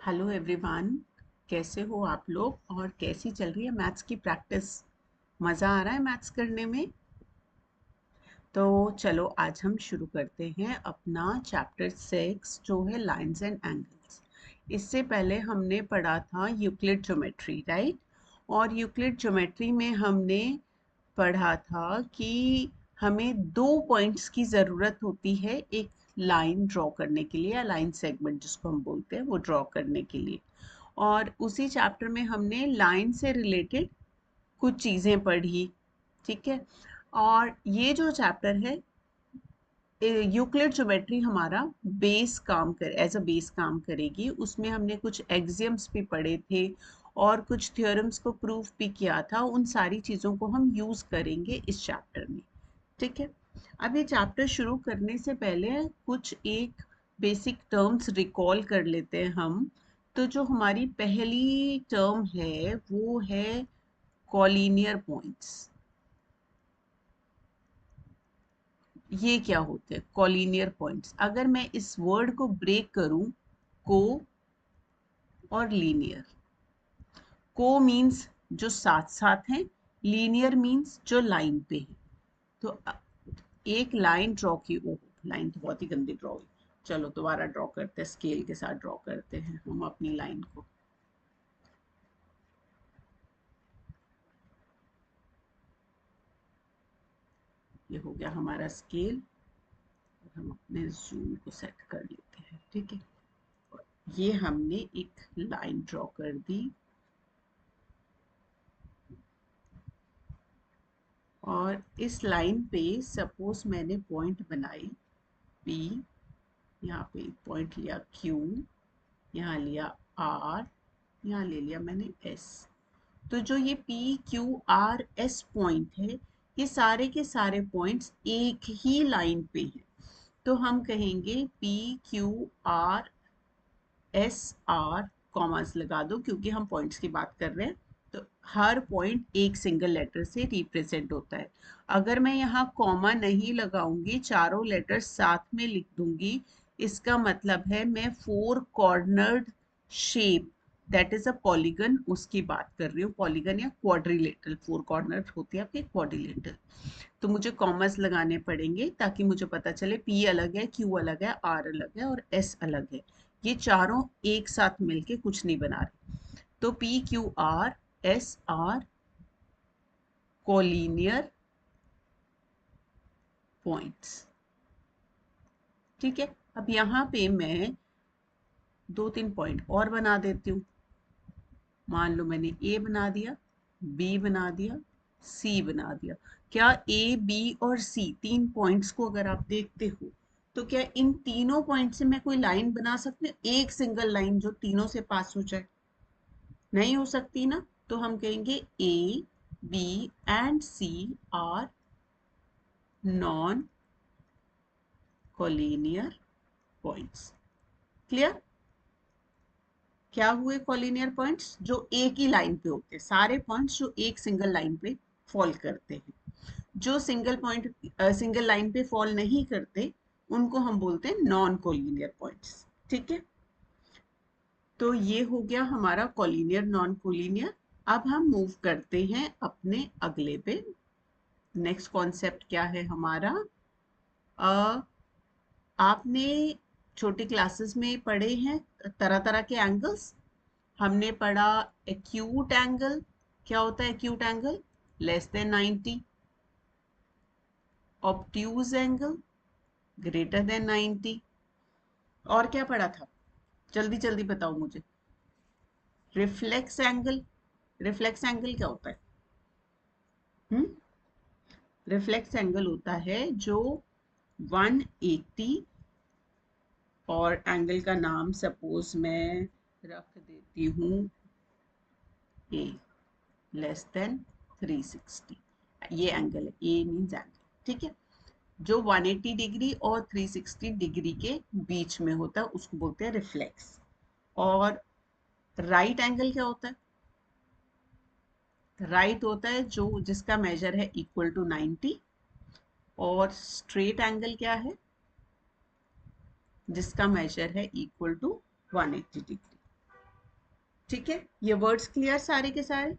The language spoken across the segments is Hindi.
Hello everyone. कैसे हो आप लोग और कैसी चल रही है मैथ्स की प्रैक्टिस? मज़ा आ रहा है मैथ्स करने में? तो चलो आज हम शुरू करते हैं अपना चैप्टर 6 जो है लाइंस एंड एंगल्स। इससे पहले हमने पढ़ा था यूक्लिड ज्योमेट्री, राइट? और यूक्लिड ज्योमेट्री में हमने पढ़ा था कि हमें दो पॉइंट्स की ज़रूरत होती है एक लाइन ड्रॉ करने के लिए, या लाइन सेगमेंट जिसको हम बोलते हैं, वो ड्रॉ करने के लिए। और उसी चैप्टर में हमने लाइन से रिलेटेड कुछ चीज़ें पढ़ी, ठीक है? और ये जो चैप्टर है यूक्लिड ज्योमेट्री हमारा बेस काम कर एज अ बेस काम करेगी। उसमें हमने कुछ एक्सियम्स भी पढ़े थे और कुछ थ्योरम्स को प्रूफ भी किया था। उन सारी चीज़ों को हम यूज़ करेंगे इस चैप्टर में, ठीक है? अब ये चैप्टर शुरू करने से पहले कुछ एक बेसिक टर्म्स रिकॉल कर लेते हैं हम। तो जो हमारी पहली टर्म है वो है कॉलिनियर पॉइंट्स। ये क्या होते हैं कॉलिनियर पॉइंट्स? अगर मैं इस वर्ड को ब्रेक करूं, को और लीनियर। को मीन्स जो साथ साथ हैं, लीनियर मीन्स जो लाइन पे है। तो एक लाइन ड्रॉ की, ओ लाइन तो बहुत ही गंदी ड्रॉ हुई। चलो दोबारा ड्रॉ करते हैं, स्केल के साथ ड्रॉ करते हैं हम अपनी लाइन को। ये हो गया हमारा स्केल। और हम अपने जूम को सेट कर लेते हैं, ठीक है? और ये हमने एक लाइन ड्रॉ कर दी और इस लाइन पे सपोज मैंने पॉइंट बनाई P, यहाँ पे पॉइंट लिया Q, यहाँ लिया R, यहाँ ले लिया मैंने S। तो जो ये P Q R S point है, ये सारे के सारे पॉइंट्स एक ही लाइन पे हैं। तो हम कहेंगे P Q R S R, commas लगा दो क्योंकि हम पॉइंट्स की बात कर रहे हैं। तो हर पॉइंट एक सिंगल लेटर से रिप्रेजेंट होता है। अगर मैं यहाँ कॉमा नहीं लगाऊंगी, चारों लेटर साथ में लिख दूंगी, इसका मतलब है मैं four cornered shape, that is a polygon, उसकी बात कर रही हूँ। पॉलीगन या क्वाड्रिलेटरल, फोर कॉर्नर होती है आपके क्वाड्रिलेटरल। तो मुझे कॉमर्स लगाने पड़ेंगे ताकि मुझे पता चले P अलग है, Q अलग है, R अलग है और S अलग है। ये चारों एक साथ मिलके कुछ नहीं बना रहे। तो P Q R S R collinear points, ठीक है? अब यहाँ पे मैं दो तीन पॉइंट और बना देती हूँ। मान लो मैंने A बना दिया, B बना दिया, C बना दिया। क्या A, B और C तीन पॉइंट्स को अगर आप देखते हो तो क्या इन तीनों पॉइंट से मैं कोई लाइन बना सकती हूँ, एक सिंगल लाइन जो तीनों से पास हो जाए? नहीं हो सकती ना। तो हम कहेंगे A, B and C are non collinear points. Clear? क्या हुए कॉलिनियर पॉइंट्स? जो एक ही लाइन पे होते हैं, सारे पॉइंट्स जो एक सिंगल लाइन पे फॉल करते हैं। जो सिंगल लाइन पे फॉल नहीं करते उनको हम बोलते हैं नॉन कोलिनियर पॉइंट्स, ठीक है? तो ये हो गया हमारा कोलिनियर नॉन कोलिनियर। अब हम मूव करते हैं अपने अगले पे। नेक्स्ट कॉन्सेप्ट क्या है हमारा? अ, आपने छोटी क्लासेस में पढ़े हैं तरह तरह के एंगल्स। हमने पढ़ा एक्यूट एंगल। क्या होता है acute angle? Less than 90। Obtuse angle greater than 90। और क्या पढ़ा था? जल्दी जल्दी बताओ मुझे। Reflex angle. रिफ्लेक्स एंगल क्या होता है? हम्म रिफ्लेक्स एंगल होता है जो 180, और एंगल का नाम सपोज मैं रख देती हूँ ए, लेस देन 360। ये एंगल है, ए मीन्स एंगल, ठीक है? जो 180 डिग्री और 360 डिग्री के बीच में होता है उसको बोलते हैं रिफ्लेक्स। और राइट एंगल क्या होता है? राइट होता है जो जिसका मेजर है इक्वल टू 90। और स्ट्रेट एंगल क्या है? जिसका मेजर है इक्वल टू 180 डिग्री। ठीक है, ये वर्ड्स क्लियर सारे के सारे।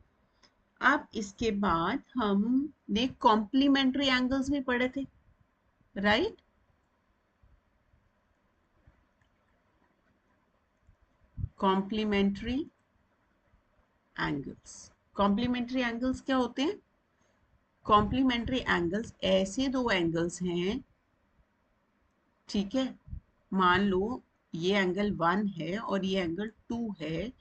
अब इसके बाद हमने कॉम्प्लीमेंट्री एंगल्स भी पढ़े थे, right? Complementary angles, complementary angles क्या होते हैं? कॉम्प्लीमेंट्री एंगल्स ऐसे दो एंगल्स हैं, ठीक है, मान लो ये एंगल 1 है और ये एंगल 2 है,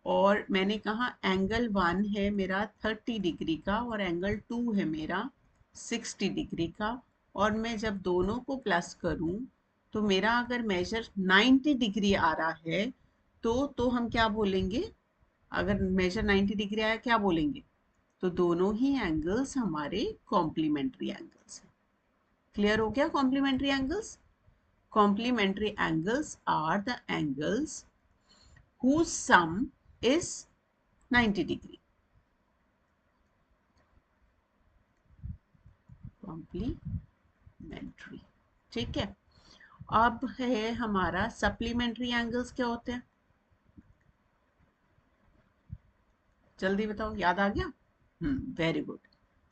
और मैंने कहा एंगल 1 है मेरा 30 डिग्री का और एंगल 2 है मेरा 60 डिग्री का, और मैं जब दोनों को प्लस करूं तो मेरा अगर मेजर 90 डिग्री आ रहा है तो हम क्या बोलेंगे? अगर मेजर 90 डिग्री आया क्या बोलेंगे? तो दोनों ही एंगल्स हमारे कॉम्प्लीमेंट्री एंगल्स हैं। क्लियर हो गया? Complementary angles, complementary angles are the angles whose sum is 90 degree. Complementary, ठीक है। अब है हमारा सप्लीमेंट्री एंगल्स, क्या होते हैं? जल्दी बताओ, याद आ गया? वेरी गुड,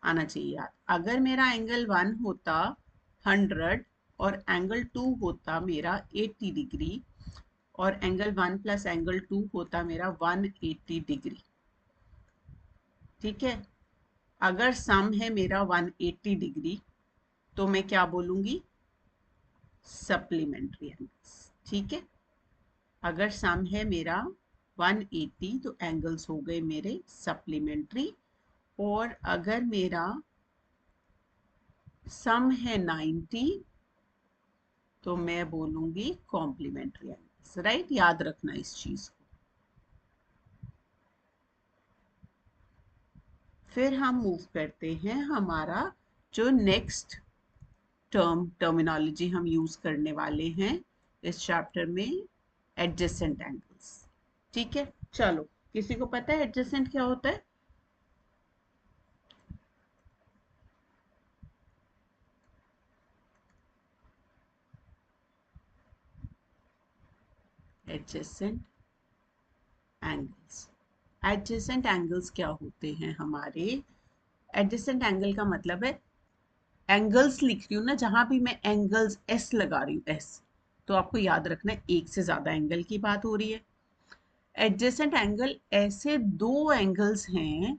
आना चाहिए याद। अगर मेरा एंगल 1 होता 100 और एंगल 2 होता मेरा 80 डिग्री, और एंगल 1 प्लस एंगल 2 होता मेरा 180 डिग्री, ठीक है। अगर सम है मेरा 180 डिग्री तो मैं क्या बोलूंगी? सप्लीमेंट्री एंगल्स, ठीक है। अगर सम है मेरा 180 तो एंगल्स हो गए मेरे सप्लीमेंट्री, और अगर मेरा सम है 90 तो मैं बोलूंगी कॉम्प्लीमेंट्री एंगल्स, राइट? याद रखना इस चीज को। फिर हम मूव करते हैं हमारा जो नेक्स्ट टर्मिनोलॉजी हम यूज करने वाले हैं इस चैप्टर में, एडजेसेंट एंगल्स, ठीक है। चलो, किसी को पता है एडजेसेंट क्या होता है? एडजेसेंट एंगल्स, एडजेसेंट एंगल्स क्या होते हैं हमारे? एडजेसेंट एंगल का मतलब है, एंगल्स लिख रही हूँ ना, जहां भी मैं एंगल्स एस लगा रही हूँ, एस, तो आपको याद रखना है एक से ज्यादा एंगल की बात हो रही है। एडजेसेंट एंगल ऐसे दो एंगल्स हैं,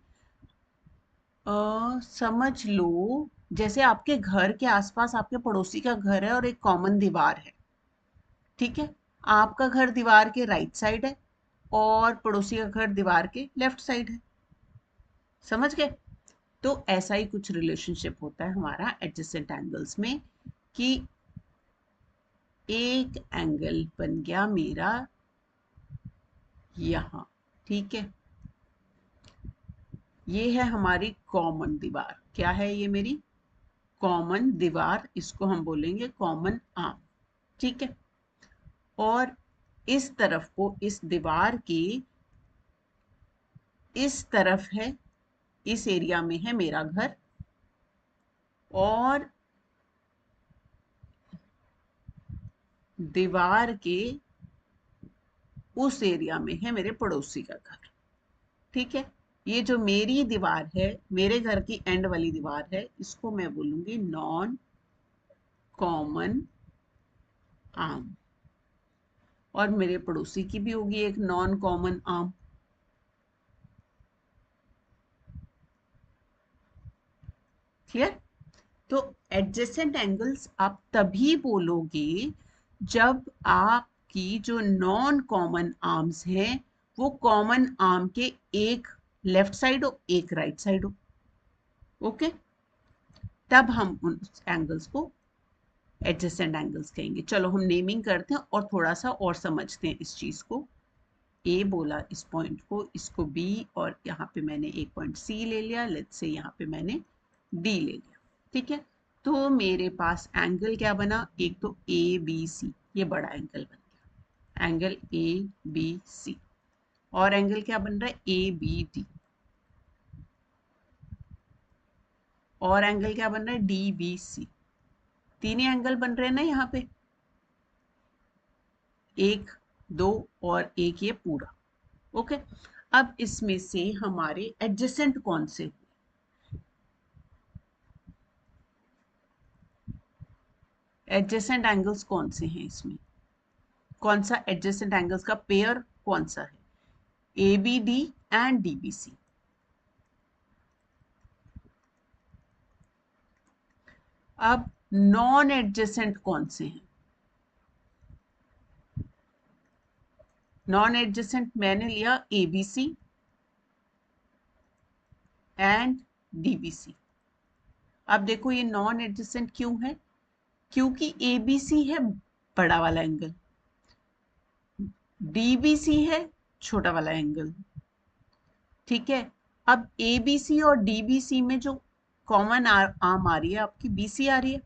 समझ लो जैसे आपके घर के आसपास आपके पड़ोसी का घर है और एक कॉमन दीवार है, ठीक है। आपका घर दीवार के राइट साइड है और पड़ोसी का घर दीवार के लेफ्ट साइड है, समझ गए? तो ऐसा ही कुछ रिलेशनशिप होता है हमारा एडजेसेंट एंगल्स में, कि एक एंगल बन गया मेरा यहां, ठीक है। ये है हमारी कॉमन दीवार, क्या है ये? मेरी कॉमन दीवार, इसको हम बोलेंगे कॉमन आर्म, ठीक है। और इस तरफ को, इस दीवार की इस तरफ है, इस एरिया में है मेरा घर, और दीवार के उस एरिया में है मेरे पड़ोसी का घर, ठीक है। ये जो मेरी दीवार है, मेरे घर की एंड वाली दीवार है, इसको मैं बोलूंगी नॉन कॉमन आर्म, और मेरे पड़ोसी की भी होगी एक नॉन कॉमन आर्म, क्लियर? तो एडजेसेंट एंगल्स आप तभी बोलोगे जब आपकी जो नॉन कॉमन आर्म्स हैं वो कॉमन आर्म के एक लेफ्ट साइड हो, एक राइट साइड हो, ओके, तब हम उन एंगल्स को एडजेसेंट एंगल्स कहेंगे। चलो हम नेमिंग करते हैं और थोड़ा सा और समझते हैं इस चीज को। ए बोला इस पॉइंट को, इसको बी, और यहाँ पे मैंने एक पॉइंट सी ले लिया, लेट्स से यहाँ पे मैंने डी ले लिया, ठीक है। तो मेरे पास एंगल क्या बना? एक तो ए बी सी, ये बड़ा एंगल बन गया, एंगल ए बी सी। और एंगल क्या बन रहा है? A B D. और एंगल क्या बन रहा है? D B C. तीन ही एंगल बन रहे हैं ना यहाँ पे, एक दो और एक ये पूरा। ओके, अब इसमें से हमारे एडजेसेंट कौन से, एडजेसेंट एंगल्स कौन से हैं इसमें, कौन सा एडजेसेंट एंगल्स का पेयर कौन सा है, A B D and D B C. अब नॉन एडजेसेंट कौन से हैं, नॉन एडजेसेंट मैंने लिया A B C and D B C. अब देखो ये नॉन एडजेसेंट क्यों है, क्योंकि ए बी सी है बड़ा वाला एंगल, डी बी सी है छोटा वाला एंगल। ठीक है, अब ए बी सी और डी बी सी में जो कॉमन आर्म आ रही है आपकी बी सी आ रही है।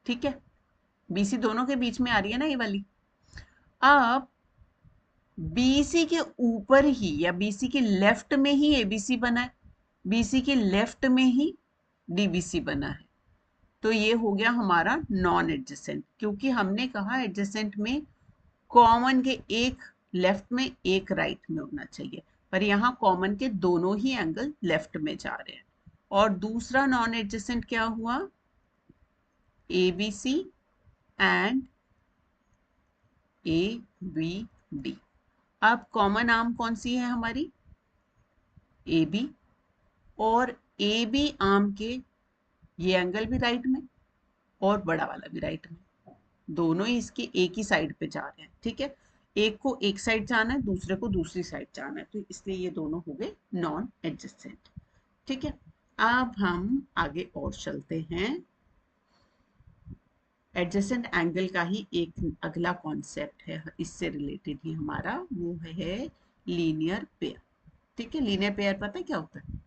ठीक है, बी सी दोनों के बीच में आ रही है ना ये वाली। अब बीसी के ऊपर ही या बीसी के लेफ्ट में ही एबीसी बना है, बीसी के लेफ्ट में ही डीबीसी बना है, तो ये हो गया हमारा नॉन एडजेसेंट, क्योंकि हमने कहा एडजेसेंट में कॉमन के एक लेफ्ट में एक राइट में होना चाहिए, पर यहाँ कॉमन के दोनों ही एंगल लेफ्ट में जा रहे हैं। और दूसरा नॉन एडजेसेंट क्या हुआ, A B C and A B D. अब कॉमन आर्म कौन सी है हमारी, ए बी, और ए बी आर्म के ये एंगल भी राइट में और बड़ा वाला भी राइट में, दोनों ही इसके एक ही साइड पे जा रहे हैं। ठीक है, एक को एक साइड जाना है, दूसरे को दूसरी साइड जाना है, तो इसलिए ये दोनों हो गए नॉन एडजेसेंट। ठीक है, अब हम आगे और चलते हैं। एडजेसेंट एंगल का ही एक अगला कॉन्सेप्ट है इससे रिलेटेड ही हमारा, वो है लीनियर पेयर। ठीक है, लीनियर पेयर पता है क्या होता है,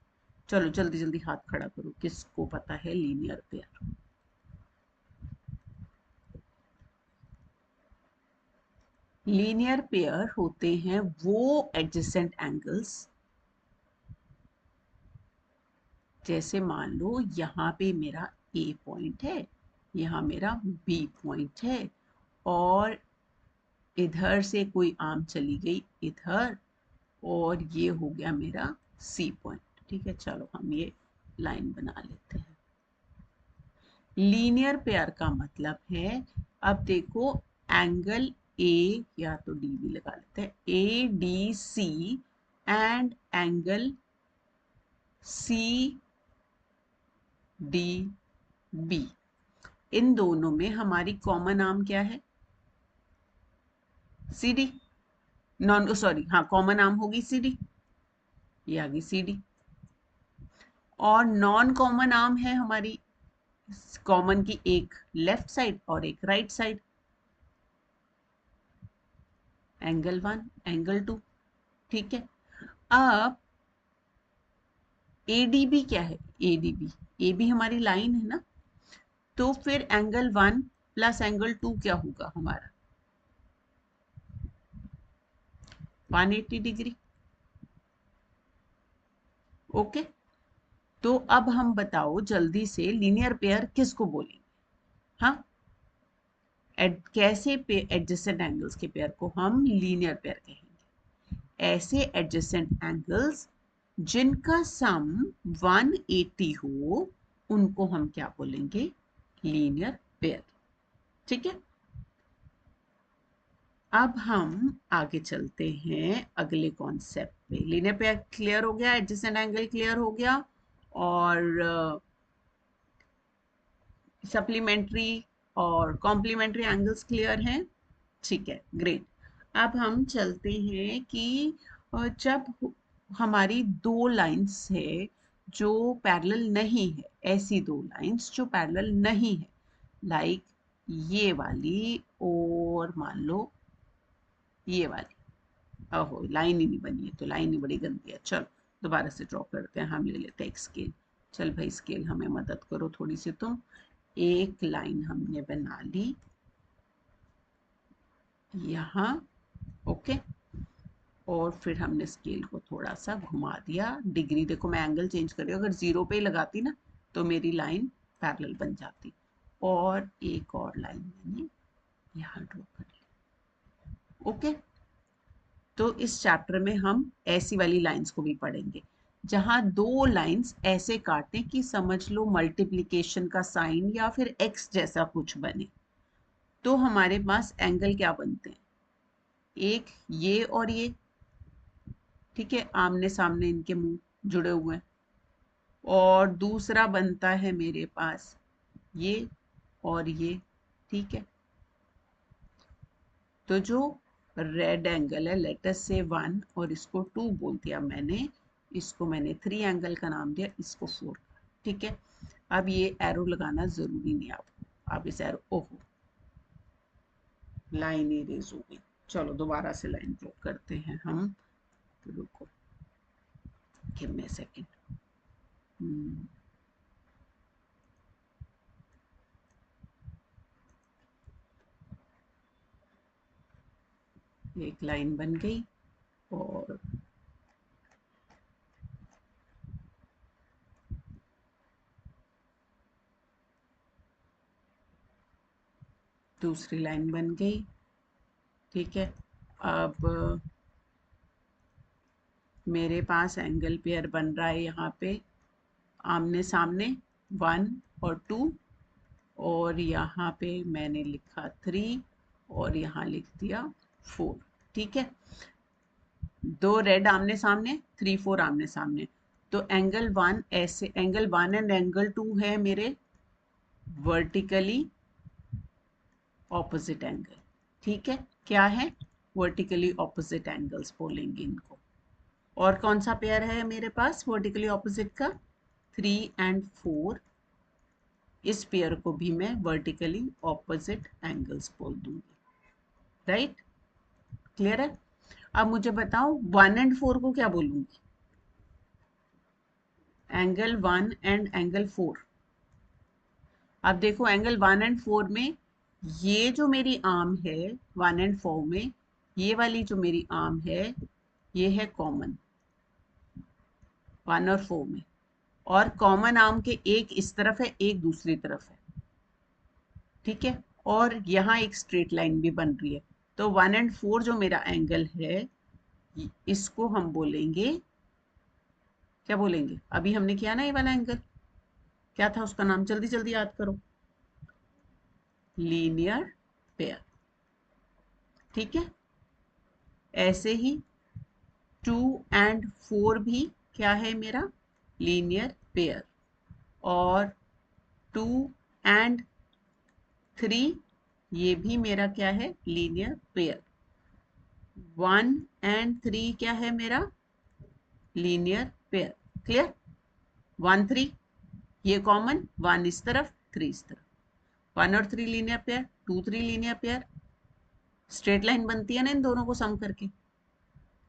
चलो जल्दी जल्दी हाथ खड़ा करो किसको पता है लीनियर पेयर। लीनियर पेयर होते हैं वो एडजेसेंट एंगल्स, जैसे मान लो यहाँ पे मेरा ए पॉइंट है, यहाँ मेरा बी पॉइंट है, और इधर से कोई आर्म चली गई इधर, और ये हो गया मेरा सी पॉइंट। ठीक है, चलो हम ये लाइन बना लेते हैं। लीनियर पेयर का मतलब है, अब देखो एंगल ए, या तो डी बी लगा लेते हैं, A D C and angle C D B, इन दोनों में हमारी कॉमन आर्म क्या है, सी डी। नॉन सॉरी, हाँ कॉमन आर्म होगी सी डी, ये आ गई सी डी। और नॉन कॉमन आर्म है हमारी, कॉमन की एक लेफ्ट साइड और एक राइट साइड, एंगल 1 एंगल 2। ठीक है, अब एडीबी क्या है, एडीबी, ए बी हमारी लाइन है ना, तो फिर एंगल 1 प्लस एंगल 2 क्या होगा हमारा, 180 डिग्री। ओके, तो अब हम बताओ जल्दी से लीनियर पेयर किसको बोलेंगे, हाँ कैसे एडजेसेंट एंगल्स के पेयर को हम लीनियर पेयर कहेंगे, ऐसे एडजेसेंट एंगल्स जिनका सम 180 हो उनको हम क्या बोलेंगे, लीनियर पेयर। ठीक है, अब हम आगे चलते हैं अगले कॉन्सेप्ट पे। लीनियर पेयर क्लियर हो गया, एडजेसेंट एंगल क्लियर हो गया, और सप्लीमेंट्री और कॉम्प्लीमेंट्री एंगल्स क्लियर हैं। ठीक है, ग्रेट। अब हम चलते हैं कि जब हमारी दो लाइंस है जो पैरेलल नहीं है, ऐसी दो लाइंस जो पैरेलल नहीं है, लाइक ये वाली और मान लो ये वाली, ओहो लाइन ही नहीं बनी है, तो लाइन ही बड़ी गंदी है, चलो दोबारा से ड्रॉ करते हैं, हम ले लेते हैं एक स्केल। चल भाई स्केल हमें मदद करो थोड़ी सी तुम। एक लाइन हमने बना ली यहाँ, ओके, और फिर हमने स्केल को थोड़ा सा घुमा दिया, डिग्री देखो मैं एंगल चेंज कर रही हूँ, अगर जीरो पे ही लगाती ना तो मेरी लाइन पैरेलल बन जाती। और एक और लाइन मैंने यहाँ ड्रॉ कर ली, ओके, तो इस चैप्टर में हम ऐसी वाली लाइंस को भी पढ़ेंगे जहां दो लाइंस ऐसे काटें कि समझ लो मल्टीप्लिकेशन का साइन या फिर एक्स जैसा कुछ बने। तो हमारे पास एंगल क्या बनते हैं, एक ये और ये, ठीक है, आमने सामने इनके मुंह जुड़े हुए हैं। और दूसरा बनता है मेरे पास ये और ये, ठीक है। तो जो रेड एंगल है, लेटर से 1 और इसको 2 बोल दिया मैंने, इसको मैंने 3 एंगल का नाम दिया, इसको 4, ठीक है। अब ये एरो लगाना जरूरी नहीं आपको, आप इस एरो, ओहो लाइन इरेज हो गई, चलो दोबारा से लाइन ड्रॉ करते हैं हम। तो रुको, गिव मी अ सेकंड। एक लाइन बन गई और दूसरी लाइन बन गई, ठीक है। अब मेरे पास एंगल पेयर बन रहा है यहाँ पे आमने सामने 1 और 2, और यहाँ पे मैंने लिखा 3 और यहाँ लिख दिया 4, ठीक है। दो रेड आमने सामने, 3 4 आमने सामने। तो एंगल 1 ऐसे, एंगल 1 एंड एंगल 2 है मेरे वर्टिकली ऑपोजिट एंगल, ठीक है। क्या है, वर्टिकली ऑपोजिट एंगल्स बोलेंगे इनको। और कौन सा पेयर है मेरे पास वर्टिकली ऑपोजिट का, 3 एंड 4। इस पेयर को भी मैं वर्टिकली ऑपोजिट एंगल्स बोल दूंगी, राइट, क्लियर है। अब मुझे बताओ 1 एंड 4 को क्या बोलूंगी, एंगल 1 एंड एंगल 4। अब देखो एंगल 1 एंड 4 में ये जो मेरी आर्म है 1 एंड 4 में, ये वाली जो मेरी आर्म है ये है कॉमन 1 और 4 में, और कॉमन आर्म के एक इस तरफ है एक दूसरी तरफ है, ठीक है। और यहाँ एक स्ट्रेट लाइन भी बन रही है। तो 1 एंड 4 जो मेरा एंगल है इसको हम बोलेंगे, क्या बोलेंगे, अभी हमने किया ना ये वाला एंगल, क्या था उसका नाम, जल्दी जल्दी याद करो, लीनियर पेयर, ठीक है। ऐसे ही 2 एंड 4 भी क्या है मेरा, लीनियर पेयर। और 2 एंड 3 ये भी मेरा क्या है, लीनियर पेयर। 1 एंड 3 क्या है मेरा, लीनियर पेयर, क्लियर। 1 3 ये कॉमन, 1 इस तरफ 3 इस तरफ, 1 और 3 linear pair, 2 3 linear pair, straight line बनती है ना इन दोनों को सम करके,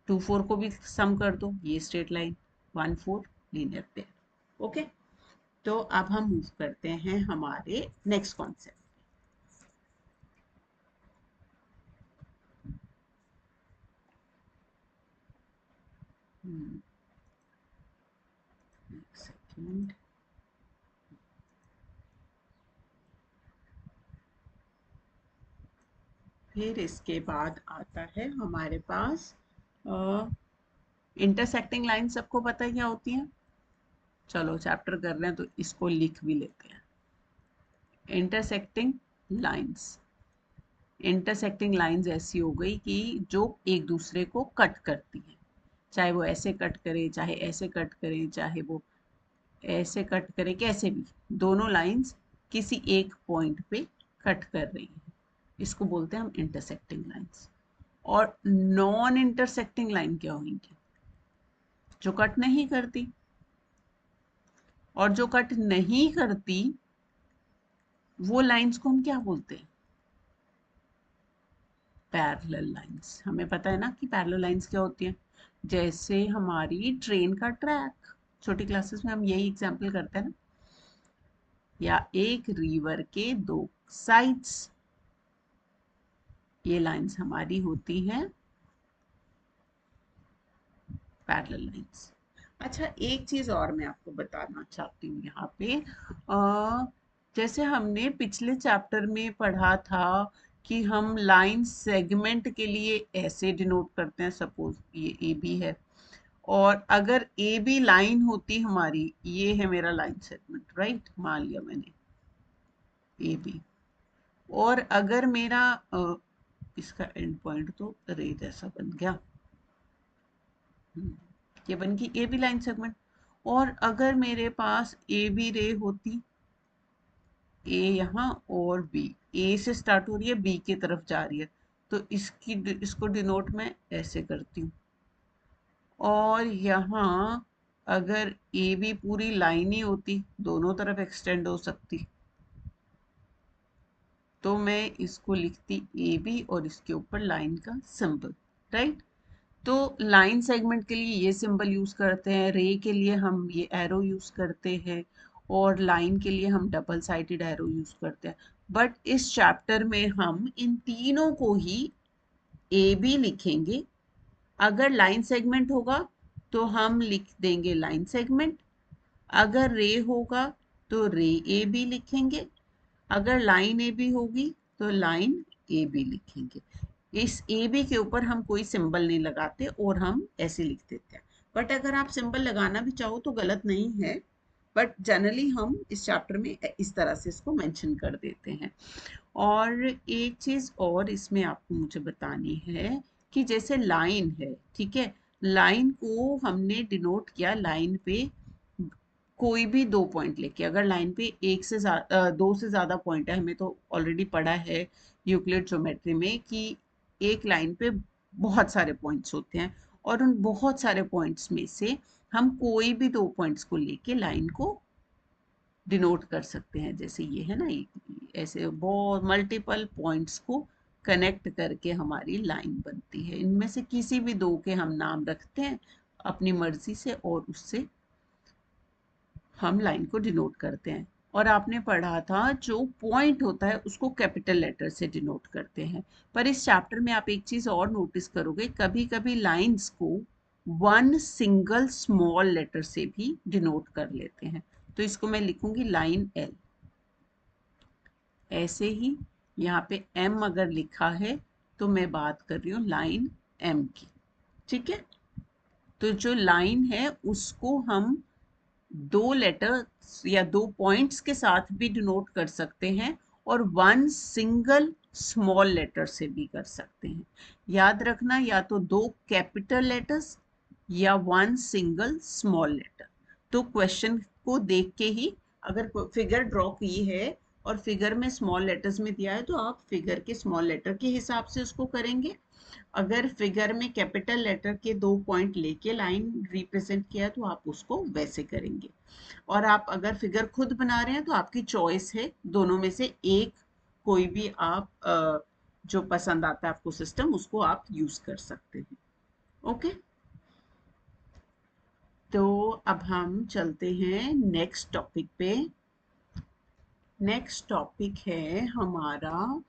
2 4 को भी सम कर दो, ये straight line 1 4 linear pair, okay. तो अब हम मूव करते हैं हमारे नेक्स्ट कॉन्सेप्ट। एक सेकेंड, फिर इसके बाद आता है हमारे पास इंटरसेक्टिंग लाइन, सबको पता है क्या होती है, चलो चैप्टर कर रहे हैं तो इसको लिख भी लेते हैं। इंटरसेक्टिंग लाइंस, इंटरसेक्टिंग लाइंस ऐसी हो गई कि जो एक दूसरे को कट करती है, चाहे वो ऐसे कट करे, चाहे ऐसे कट करे, चाहे वो ऐसे कट करे, कैसे भी दोनों लाइंस किसी एक पॉइंट पे कट कर रही हैं, इसको बोलते हैं हम इंटरसेक्टिंग लाइंस। और नॉन इंटरसेक्टिंग लाइन क्या होंगी, जो कट नहीं करती, और जो कट नहीं करती वो लाइंस को हम क्या बोलते हैं, पैरेलल लाइंस। हमें पता है ना कि पैरेलल लाइंस क्या होती हैं, जैसे हमारी ट्रेन का ट्रैक, छोटी क्लासेस में हम यही एग्जांपल करते हैं ना, या एक रिवर के दो साइड्स, ये लाइंस हमारी होती हैं पैरेलल लाइंस। अच्छा एक चीज और मैं आपको बताना चाहती हूँ यहाँ पे, जैसे हमने पिछले चैप्टर में पढ़ा था कि हम लाइन सेगमेंट के लिए ऐसे डिनोट करते हैं, सपोज ये ए बी है, और अगर ए बी लाइन होती हमारी, ये है मेरा लाइन सेगमेंट, राइट, मान लिया मैंने ए बी, और अगर मेरा इसका एंड पॉइंट तो रे जैसा बन गया, ये बन गई ए बी लाइन सेगमेंट, और अगर मेरे पास ए बी रे होती, ए यहाँ और बी, ए से स्टार्ट हो रही है बी की तरफ जा रही है, तो इसको डिनोट मैं ऐसे करती हूँ, और यहाँ अगर ए बी पूरी लाइन ही होती, दोनों तरफ एक्सटेंड हो सकती, तो मैं इसको लिखती ए बी और इसके ऊपर लाइन का सिंबल, राइट। तो लाइन सेगमेंट के लिए ये सिंबल यूज करते हैं, रे के लिए हम ये एरो यूज करते हैं, और लाइन के लिए हम डबल साइडेड एरो यूज करते हैं। बट इस चैप्टर में हम इन तीनों को ही ए बी लिखेंगे। अगर लाइन सेगमेंट होगा तो हम लिख देंगे लाइन सेगमेंट, अगर रे होगा तो रे ए बी लिखेंगे, अगर लाइन ए बी होगी तो लाइन ए बी लिखेंगे। इस ए बी के ऊपर हम कोई सिंबल नहीं लगाते और हम ऐसे लिख देते हैं। बट अगर आप सिंबल लगाना भी चाहो तो गलत नहीं है, बट जनरली हम इस चैप्टर में इस तरह से इसको मेंशन कर देते हैं। और एक चीज और इसमें आपको मुझे बतानी है कि जैसे लाइन है, ठीक है, लाइन को हमने डिनोट किया लाइन पे कोई भी दो पॉइंट लेके, अगर लाइन पे एक से दो से ज्यादा पॉइंट है, हमें तो ऑलरेडी पढ़ा है यूक्लिड ज्योमेट्री में कि एक लाइन पे बहुत सारे पॉइंट्स होते हैं, और उन बहुत सारे पॉइंट्स में से हम कोई भी दो पॉइंट्स को लेके लाइन को डिनोट कर सकते हैं। जैसे ये है ना, ऐसे बहुत मल्टीपल पॉइंट्स को कनेक्ट करके हमारी लाइन बनती है। इनमें से किसी भी दो के हम नाम रखते हैं अपनी मर्जी से, और उससे हम लाइन को डिनोट करते हैं। और आपने पढ़ा था जो पॉइंट होता है उसको कैपिटल लेटर से डिनोट करते हैं। पर इस चैप्टर में आप एक चीज और नोटिस करोगे, कभी कभी लाइंस को वन सिंगल स्मॉल लेटर से भी डिनोट कर लेते हैं। तो इसको मैं लिखूंगी लाइन एल, ऐसे ही यहाँ पे एम अगर लिखा है तो मैं बात कर रही हूँ लाइन एम की, ठीक है। तो जो लाइन है उसको हम दो लेटर या दो पॉइंट्स के साथ भी डिनोट कर सकते हैं, और वन सिंगल स्मॉल लेटर से भी कर सकते हैं। याद रखना, या तो दो कैपिटल लेटर्स या वन सिंगल स्मॉल लेटर। तो क्वेश्चन को देख के ही, अगर फिगर ड्रॉ की है और फिगर में स्मॉल लेटर्स में दिया है तो आप फिगर के स्मॉल लेटर के हिसाब से उसको करेंगे। अगर फिगर में कैपिटल लेटर के दो पॉइंट लेके लाइन रिप्रेजेंट किया है तो आप उसको वैसे करेंगे। और आप अगर फिगर खुद बना रहे हैं तो आपकी चॉइस है, दोनों में से एक कोई भी आप जो पसंद आता है आपको सिस्टम, उसको आप यूज कर सकते हैं। ओके, तो अब हम चलते हैं नेक्स्ट टॉपिक पे। नेक्स्ट टॉपिक है हमारा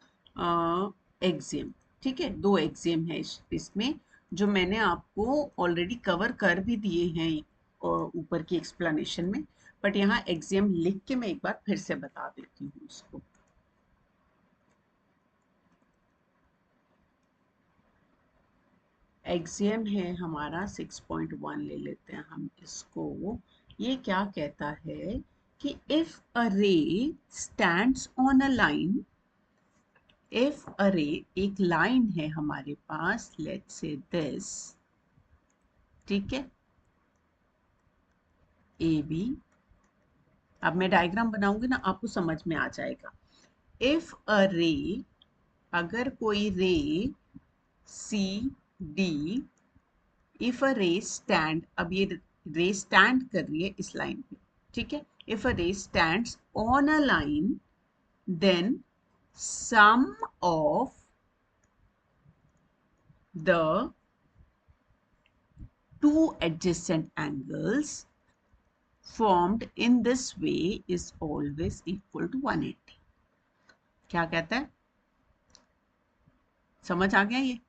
एग्जाम, ठीक है। दो एग्जाम है इसमें, जो मैंने आपको ऑलरेडी कवर कर भी दिए हैं ऊपर की एक्सप्लेनेशन में, बट यहाँ एग्जाम लिख के मैं एक बार फिर से बता देती हूँ इसको। एग्जाम है हमारा 6.1, ले लेते हैं हम इसको। ये क्या कहता है कि if a ray stands on a line, if a रे एक लाइन है हमारे पास, लेट्स से दिस, ठीक है, ए बी। अब मैं डायग्राम बनाऊंगी ना, आपको समझ में आ जाएगा। इफ अ रे, अगर कोई रे सी डी, इफ अ रे स्टैंड, अब ये रे स्टैंड कर रही है इस लाइन पे, ठीक है। If a ray stands on a line, then sum of the two adjacent angles formed in this way is always equal to 180। क्या कहता है, समझ आ गया? ये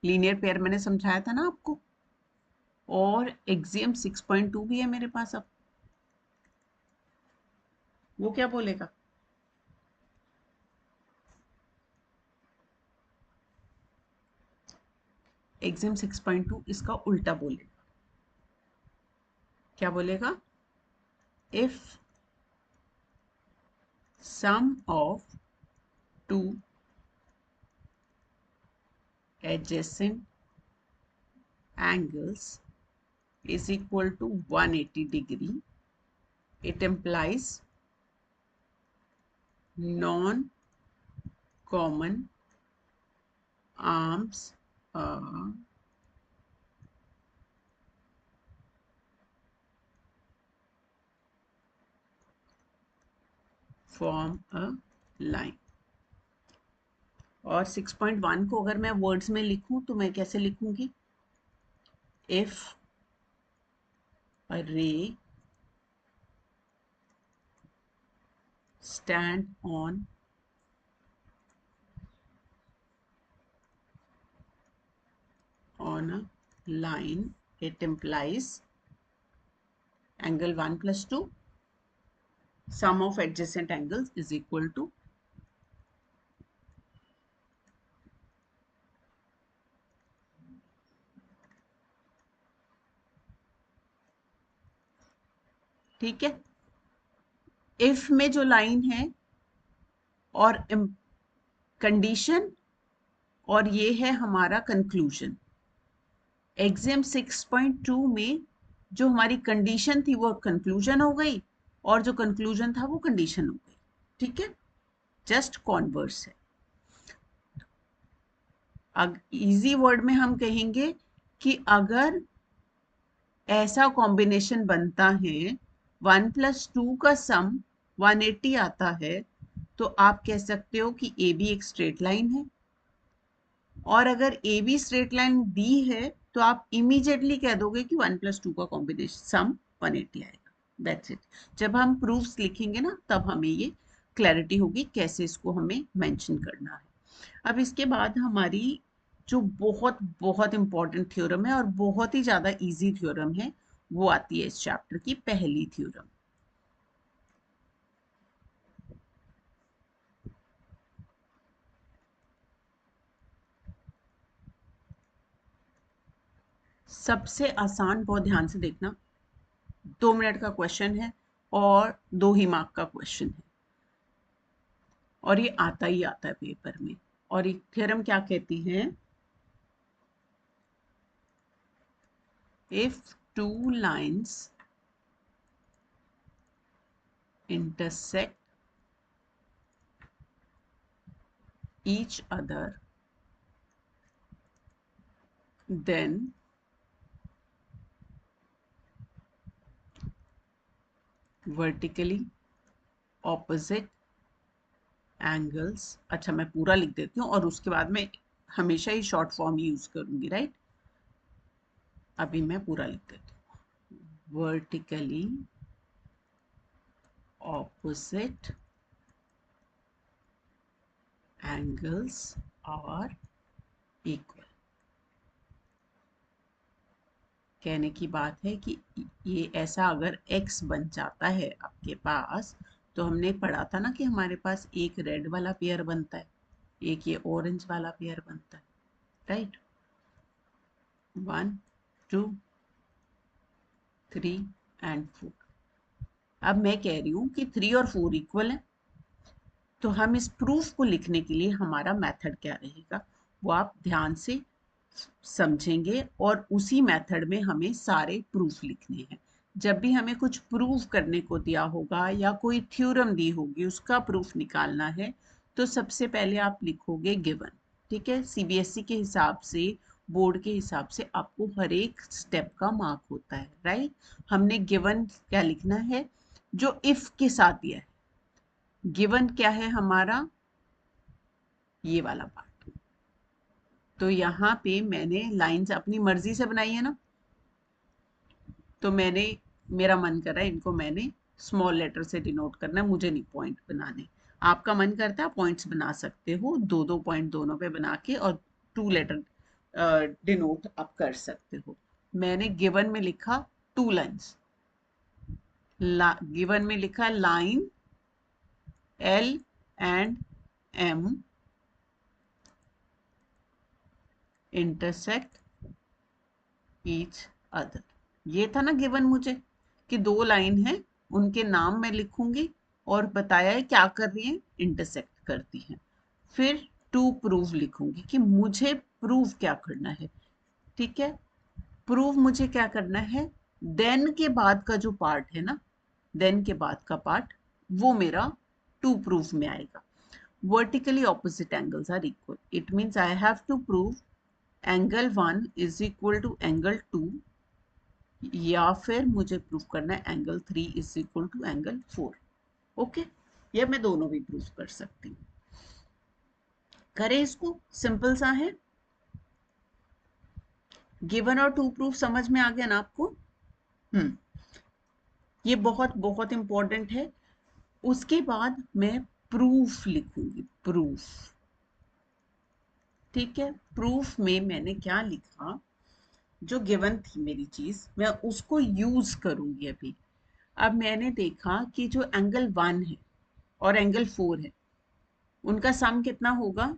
लीनियर पेयर मैंने समझाया था ना आपको, और एक्सियम 6.2 भी है मेरे पास। अब वो क्या बोलेगा? एग्जाम 6.2 इसका उल्टा बोलेगा। क्या बोलेगा? If sum of two adjacent angles is equal to 180 degree, it implies non common arms form a line। और 6.1 को अगर मैं वर्ड्स में लिखूं तो मैं कैसे लिखूंगी? If a ray stand on a line, it implies angle 1 plus 2, sum of adjacent angles is equal to ठीक है। इफ में जो लाइन है और कंडीशन और ये है हमारा कंक्लूजन। एग्जाम 6.2 में जो हमारी कंडीशन थी वो कंक्लूजन हो गई और जो कंक्लूजन था वो कंडीशन हो गई। ठीक है, जस्ट कॉन्वर्स है। इजी वर्ड में हम कहेंगे कि अगर ऐसा कॉम्बिनेशन बनता है 1 + 2 का सम 180 आता है तो आप कह सकते हो कि ए बी एक स्ट्रेट लाइन है। और अगर ए बी स्ट्रेट लाइन दी है तो आप इमीडिएटली कह दोगे कि 1 + 2 का कॉम्बिनेशन सम 180 आएगा। That's it. जब हम प्रूफ्स लिखेंगे ना तब हमें ये क्लैरिटी होगी कैसे इसको हमें मेंशन करना है। अब इसके बाद हमारी जो बहुत बहुत इंपॉर्टेंट थ्योरम है और बहुत ही ज्यादा इजी थ्योरम है वो आती है इस चैप्टर की पहली थ्योरम। सबसे आसान, बहुत ध्यान से देखना, 2 मिनट का क्वेश्चन है और 2 ही मार्क का क्वेश्चन है और ये आता ही आता है पेपर में। और ये थ्योरम क्या कहती है? If two lines intersect each other, then vertically opposite angles। अच्छा, मैं पूरा लिख देती हूँ और उसके बाद में हमेशा ही शॉर्ट फॉर्म यूज करूंगी, राइट? अभी मैं पूरा लिख देती हूँ। Vertically opposite angles are equal. कहने की बात है कि ये ऐसा अगर x बन जाता है आपके पास, तो हमने पढ़ा था ना कि हमारे पास एक रेड वाला पेयर बनता है, एक ये ऑरेंज वाला पेयर बनता है, राइट? 1 2 3 एंड 4। अब मैं कह रही हूं कि 3 और 4 इक्वल है, तो हम इस प्रूफ को लिखने के लिए हमारा मेथड क्या रहेगा वो आप ध्यान से समझेंगे और उसी मेथड में हमें सारे प्रूफ लिखने हैं। जब भी हमें कुछ प्रूफ करने को दिया होगा या कोई थ्योरम दी होगी उसका प्रूफ निकालना है तो सबसे पहले आप लिखोगे गिवन। ठीक है, सीबीएसई के हिसाब से, बोर्ड के हिसाब से आपको हर एक स्टेप का मार्क होता है, राइट? हमने गिवन क्या लिखना है? जो इफ के साथ दिया है। गिवन क्या है हमारा? ये वाला पार्ट। तो यहाँ पे मैंने लाइंस अपनी मर्जी से बनाई है ना, तो मेरा मन कर रहा है इनको मैंने स्मॉल लेटर से डिनोट करना है, मुझे नहीं पॉइंट बनाने। आपका मन करता है पॉइंट्स बना सकते हो, 2-2 पॉइंट दोनों पे बना के, और 2 लेटर डिनोट आप कर सकते हो। मैंने गिवन में लिखा 2 लाइन्स। गिवन में लिखा line L and M intersect each other. ये था ना गिवन मुझे कि दो लाइन है, उनके नाम मैं लिखूंगी और बताया है क्या कर रही है, इंटरसेक्ट करती हैं। फिर टू प्रूव लिखूंगी कि मुझे प्रूव क्या करना है। ठीक है, प्रूव मुझे क्या करना है, देन के बाद का जो पार्ट है ना, देन के बाद का पार्ट वो मेरा टू प्रूव में आएगा। Vertically opposite angles are equal, it means I have to prove angle 1 is equal to angle 2, या फिर मुझे प्रूव करना है angle 3 is equal to angle 4। Okay, ये मैं दोनों भी प्रूव कर सकती हूँ। करें इसको, सिंपल सा है। गिवन और टू प्रूफ समझ में आ गया ना आपको? हम्म, ये बहुत बहुत इंपॉर्टेंट है। उसके बाद मैं प्रूफ लिखूंगी, प्रूफ। ठीक है, प्रूफ में मैंने क्या लिखा, जो गिवन थी मेरी चीज मैं उसको यूज करूंगी अभी। अब मैंने देखा कि जो एंगल 1 है और एंगल 4 है, उनका सम कितना होगा,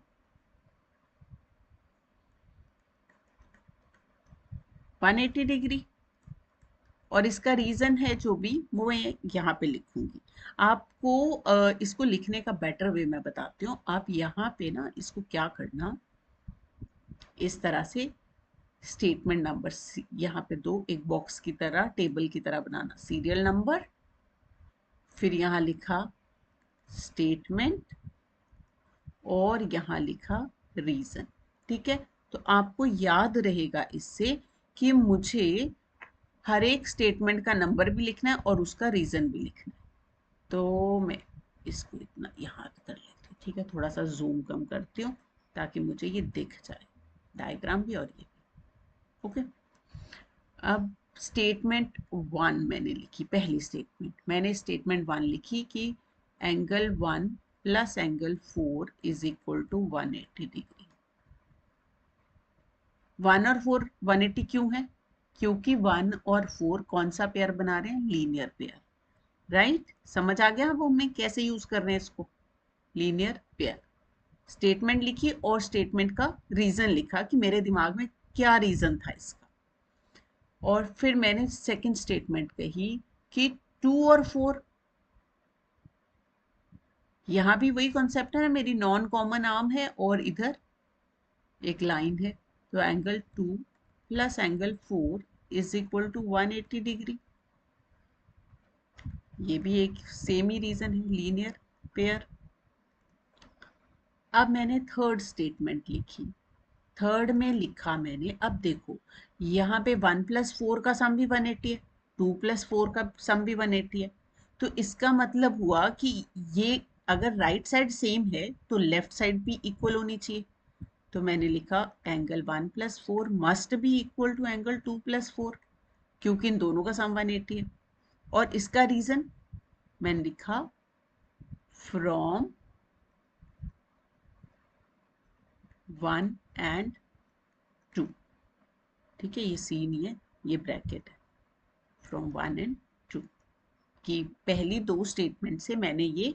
180 डिग्री। और इसका रीजन है जो भी वो मैं यहाँ पे लिखूंगी। आपको इसको लिखने का बेटर वे मैं बताती हूँ। आप यहाँ पे ना इसको क्या करना, इस तरह से स्टेटमेंट नंबर यहाँ पे दो, एक बॉक्स की तरह, टेबल की तरह बनाना, सीरियल नंबर, फिर यहाँ लिखा स्टेटमेंट और यहाँ लिखा रीजन। ठीक है, तो आपको याद रहेगा इससे कि मुझे हर एक स्टेटमेंट का नंबर भी लिखना है और उसका रीजन भी लिखना है। तो मैं इसको इतना यहाँ कर लेती हूँ। ठीक है, थोड़ा सा जूम कम करती हूँ ताकि मुझे ये दिख जाए, डायग्राम भी और ये भी। ओके, अब स्टेटमेंट 1 मैंने लिखी, पहली स्टेटमेंट मैंने स्टेटमेंट 1 लिखी कि angle 1 plus angle 4 is equal to 180 degree. 1 और 4 180 क्यों है, क्योंकि 1 और 4 कौन सा पेयर बना रहे हैं, लीनियर पेयर। राइट, समझ आ गया अब हमें कैसे यूज कर रहे हैं इसको, लीनियर पेयर। स्टेटमेंट लिखी और स्टेटमेंट का रीजन लिखा कि मेरे दिमाग में क्या रीजन था इसका। और फिर मैंने सेकंड स्टेटमेंट कही कि 2 और 4, यहां भी वही कॉन्सेप्ट है ना, मेरी नॉन कॉमन आर्म है और इधर एक लाइन है, तो angle 2 plus angle 4 is equal to 180 degree. ये भी एक सेम ही रीजन है, लीनियर पेयर। अब मैंने थर्ड स्टेटमेंट लिखी, थर्ड में लिखा मैंने, अब देखो यहाँ पे 1 प्लस 4 का सम भी 180 है, 2 प्लस 4 का सम भी 180 है। तो इसका मतलब हुआ कि ये अगर राइट साइड सेम है तो लेफ्ट साइड भी इक्वल होनी चाहिए। तो मैंने लिखा angle 1 plus 4 must be equal to angle 2 plus 4, क्योंकि इन दोनों का सम 180 है। और इसका रीजन मैंने लिखा फ्रॉम 1 एंड 2। ठीक है, ये सी नहीं है, ये ब्रैकेट है, फ्रॉम 1 एंड 2 की पहली दो स्टेटमेंट से मैंने ये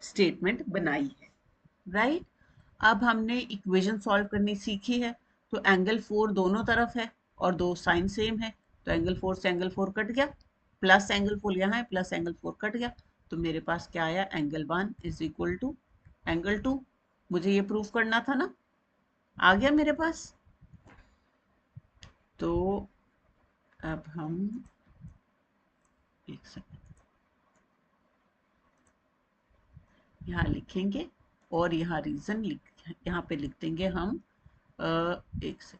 स्टेटमेंट बनाई है। राइट, अब हमने इक्वेशन सॉल्व करनी सीखी है। तो एंगल 4 दोनों तरफ है और दो साइन सेम है, तो एंगल 4 से एंगल 4 कट गया, प्लस एंगल 4 यहाँ है, प्लस एंगल 4 कट गया। तो मेरे पास क्या आया, angle 1 is equal to angle 2। मुझे ये प्रूफ करना था ना, आ गया मेरे पास। तो अब हम एक सेकंड यहाँ लिखेंगे और यहाँ रीजन यहाँ पे लिख देंगे हम। एक सेकंड,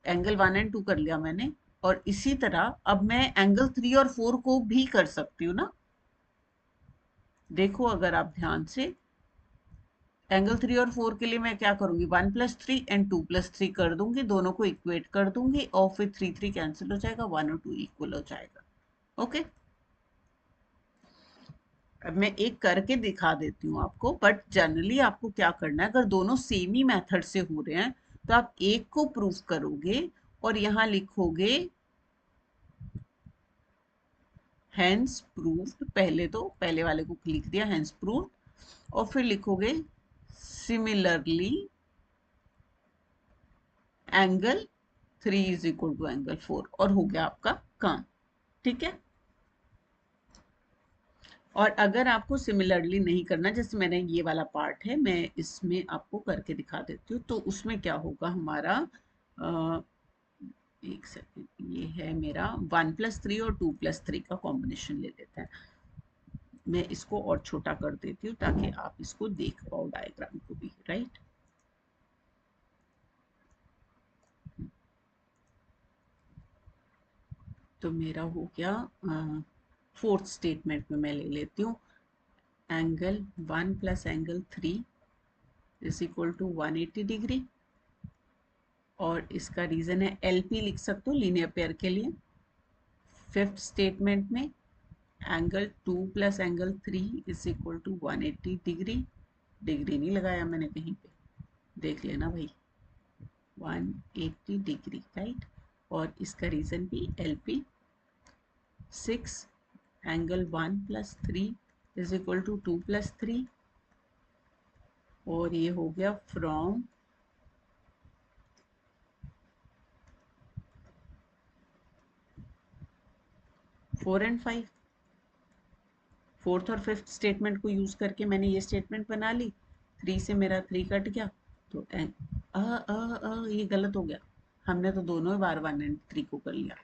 एंगल 1 एंड 2 कर लिया मैंने, और इसी तरह अब मैं एंगल 3 और 4 को भी कर सकती हूँ ना। देखो अगर आप ध्यान से, एंगल 3 और 4 के लिए मैं क्या करूंगी, 1 प्लस 3 एंड 2 प्लस 3 कर दूंगी, दोनों को इक्वेट कर दूंगी और फिर 3 3 कैंसिल हो जाएगा, 1 और 2 इक्वल हो जाएगा। ओके, अब मैं एक करके दिखा देती हूँ आपको, बट जनरली आपको क्या करना है, अगर दोनों सेम ही मेथड से हो रहे हैं तो आप एक को प्रूफ करोगे और यहां लिखोगे हैंस प्रूफ्ड, पहले तो पहले वाले को लिख दिया हैंस प्रूफ्ड, और फिर लिखोगे similarly angle 3 is equal to angle 4 और हो गया आपका काम। ठीक है। और अगर आपको सिमिलरली नहीं करना, जैसे मैंने ये वाला पार्ट है, मैं इसमें आपको करके दिखा देती हूँ। तो उसमें क्या होगा हमारा, एक सेकेंड, ये है मेरा 1+3 और 2+3 का कॉम्बिनेशन ले लेते हैं। मैं इसको और छोटा कर देती हूँ ताकि आप इसको देख पाओ डायग्राम को भी, राइट। तो मेरा हो गया, फोर्थ स्टेटमेंट में मैं ले लेती हूँ angle 1 plus angle 3 is equal to 180 degree, और इसका रीजन है एलपी लिख सकते हो लीनियर पेयर के लिए। फिफ्थ स्टेटमेंट में angle 2 plus angle 3 is equal to 180 degree, degree नहीं लगाया मैंने कहीं पे, देख लेना भाई, 180 डिग्री, राइट। और इसका रीजन भी LP. 6 angle 1 plus 3 is equal to 2 plus 3, और ये हो गया फ्रॉम 4 एंड 5। फोर्थ और फिफ्थ स्टेटमेंट को यूज करके मैंने ये स्टेटमेंट बना ली। 3 से मेरा 3 कट गया, तो ये गलत हो गया, हमने तो दोनों ही बार 1 एंड 3 को कर लिया।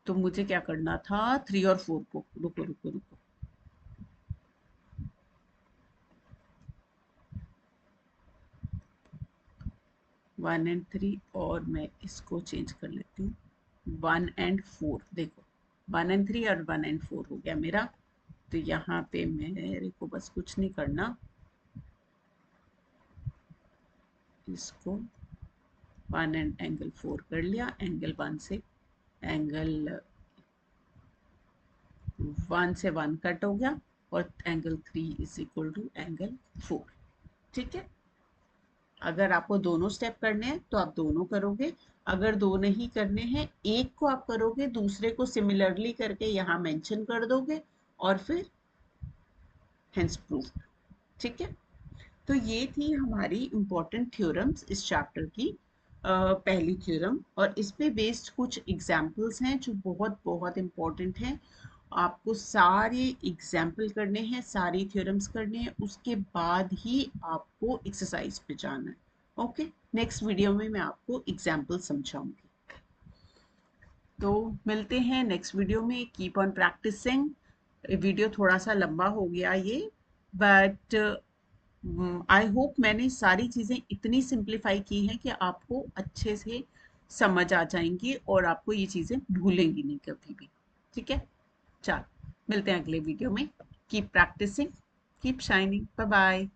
तो मुझे क्या करना था, 3 और 4 को, रुको रुको रुको, 1 एंड 3, और मैं इसको चेंज कर लेती हूँ 1 एंड 4। देखो 1 एंड 3 और 1 एंड 4 हो गया मेरा। तो यहाँ पे मेरे को बस कुछ नहीं करना, इसको 1 एंड एंगल 4 कर लिया, एंगल 1 से एंगल 1 से 1 कट हो गया, और angle 3 is equal to angle 4। ठीक है। अगर आपको दोनों स्टेप करने हैं तो आप दोनों करोगे, अगर दो नहीं करने हैं, एक को आप करोगे, दूसरे को सिमिलरली करके यहाँ मेंशन कर दोगे, और फिर हेंस प्रूफ। ठीक है। तो ये थी हमारी इम्पोर्टेंट थ्योरम्स इस चैप्टर की, पहली थ्योरम, और इस पे बेस्ड कुछ एग्जाम्पल्स हैं जो बहुत बहुत इम्पोर्टेंट हैं। आपको सारे एग्जाम्पल करने हैं, सारी थ्योरम्स करने हैं, उसके बाद ही आपको एक्सरसाइज पे जाना है। ओके, नेक्स्ट वीडियो में मैं आपको एग्जाम्पल समझाऊंगी। तो मिलते हैं नेक्स्ट वीडियो में। Keep on practising. वीडियो थोड़ा सा लंबा हो गया ये, बट आई होप मैंने सारी चीज़ें इतनी सिंप्लीफाई की हैं कि आपको अच्छे से समझ आ जाएंगी और आपको ये चीज़ें भूलेंगी नहीं कभी भी। ठीक है, चलो मिलते हैं अगले वीडियो में। Keep practising, keep shining, bye bye.